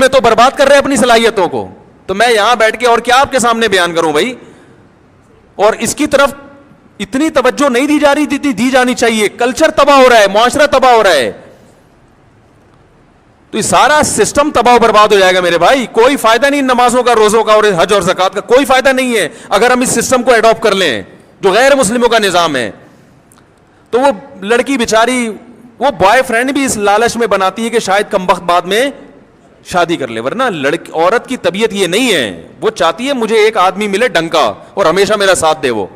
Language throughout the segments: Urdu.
پہ تو برباد کر رہے ہیں اپنی صلاحیتوں کو. تو میں یہاں بیٹھ کے اور کیا آپ کے سامنے بیان کروں بھائی. اور اس کی طرف اتنی توجہ نہیں دی جا رہی دی جانی چاہیے. کلچر تباہ ہو رہا ہے, معاشرہ تباہ ہو رہا ہے, تو یہ سارا سسٹم تباہ و برباد ہو جائے گا میرے بھائی. کوئی فائدہ نہیں نمازوں کا, روزوں کا اور حج اور زکات کا, کوئی فائدہ نہیں ہے اگر ہم اس سسٹم کو اڈاپٹ کر لیں جو غیر مسلموں کا نظام ہے. تو وہ لڑکی بیچاری, وہ بوائے فرینڈ بھی اس لالچ میں بناتی ہے کہ شاید کمبخت بعد میں شادی کر لے, ورنہ عورت کی طبیعت یہ نہیں ہے. وہ چاہتی ہے مجھے ایک آدمی ملے ڈنکا اور ہمیشہ میرا ساتھ دے. وہ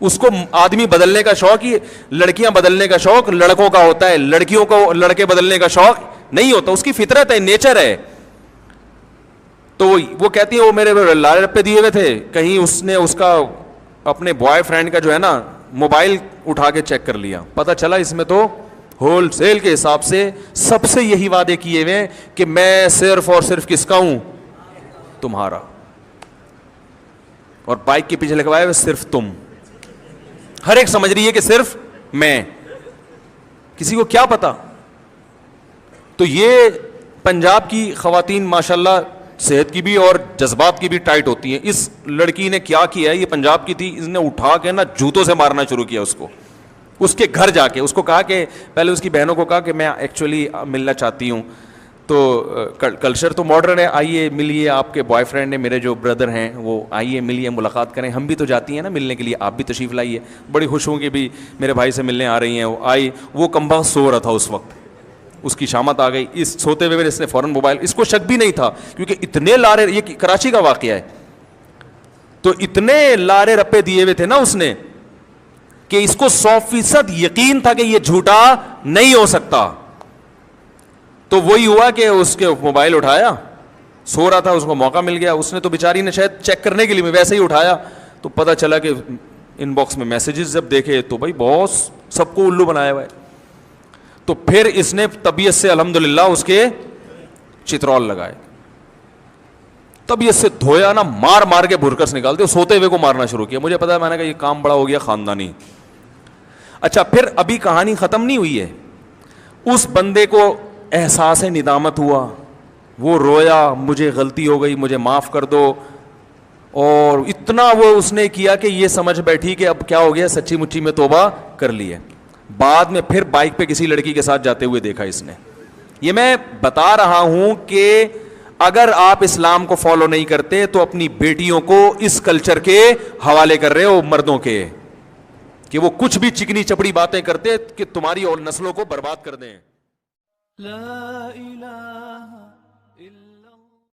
اس کو آدمی بدلنے کا شوق ہی, لڑکیاں بدلنے کا شوق لڑکوں کا ہوتا ہے, لڑکیوں کو لڑکے بدلنے کا شوق نہیں ہوتا. اس کی فطرت ہے, نیچر ہے. تو وہ کہتی ہے وہ میرے لارے رپے دیے ہوئے تھے, کہیں اس نے اس کا اپنے بوائے فرینڈ کا جو ہے نا موبائل اٹھا کے چیک کر لیا, پتہ چلا اس میں تو ہول سیل کے حساب سے سب سے یہی وعدے کیے ہوئے کہ میں صرف اور صرف کس کا ہوں, تمہارا. اور بائک کے پیچھے لگوائے ہوئے صرف تم. ہر ایک سمجھ رہی ہے کہ صرف میں, کسی کو کیا پتا. تو یہ پنجاب کی خواتین ماشاءاللہ صحت کی بھی اور جذبات کی بھی ٹائٹ ہوتی ہیں. اس لڑکی نے کیا کیا ہے, یہ پنجاب کی تھی, اس نے اٹھا کے نا جوتوں سے مارنا شروع کیا اس کو, اس کے گھر جا کے. اس کو کہا کہ پہلے اس کی بہنوں کو کہا کہ میں ایکچولی ملنا چاہتی ہوں, تو کلچر تو ماڈرن ہے, آئیے ملیے, آپ کے بوائے فرینڈ نے میرے جو بردر ہیں وہ آئیے ملیے, ملاقات کریں, ہم بھی تو جاتی ہیں نا ملنے کے لیے, آپ بھی تشریف لائیے. بڑی خوش ہوں کہ بھی میرے بھائی سے ملنے آ رہی ہیں. وہ آئی, وہ کمبخت سو رہا تھا اس وقت, اس کی شامت آ گئی. اس سوتے ہوئے اس نے فوراً موبائل, اس کو شک بھی نہیں تھا کیونکہ اتنے لارے, یہ کراچی کا واقعہ ہے, تو اتنے لارے رپے دیے ہوئے تھے نا اس نے کہ اس کو 100% یقین تھا کہ یہ جھوٹا نہیں ہو سکتا. تو وہی ہوا کہ اس کے موبائل اٹھایا, سو رہا تھا, اس کو موقع مل گیا, اس نے تو بیچاری نے شاید چیک کرنے کے لیے ویسے ہی اٹھایا, تو پتہ چلا کہ ان باکس میں میسیجز جب دیکھے تو بھائی بہت سب کو الو بنایا ہوا ہے. تو پھر اس نے طبیعت سے الحمدللہ اس کے چترول لگائے, طبیعت سے دھویا نا, مار مار کے بھرکس نکالتے, سوتے ہوئے کو مارنا شروع کیا. مجھے پتا ہے, میں نے کہا یہ کام بڑا ہو گیا خاندانی. اچھا پھر ابھی کہانی ختم نہیں ہوئی ہے. اس بندے کو احساس ندامت ہوا, وہ رویا, مجھے غلطی ہو گئی, مجھے معاف کر دو, اور اتنا وہ اس نے کیا کہ یہ سمجھ بیٹھی کہ اب کیا ہو گیا, سچی مچی میں توبہ کر لی ہے. بعد میں پھر بائک پہ کسی لڑکی کے ساتھ جاتے ہوئے دیکھا اس نے. یہ میں بتا رہا ہوں کہ اگر آپ اسلام کو فالو نہیں کرتے تو اپنی بیٹیوں کو اس کلچر کے حوالے کر رہے ہو, مردوں کے, کہ وہ کچھ بھی چکنی چپڑی باتیں کرتے کہ تمہاری اور نسلوں کو برباد کر دیں. لا الہ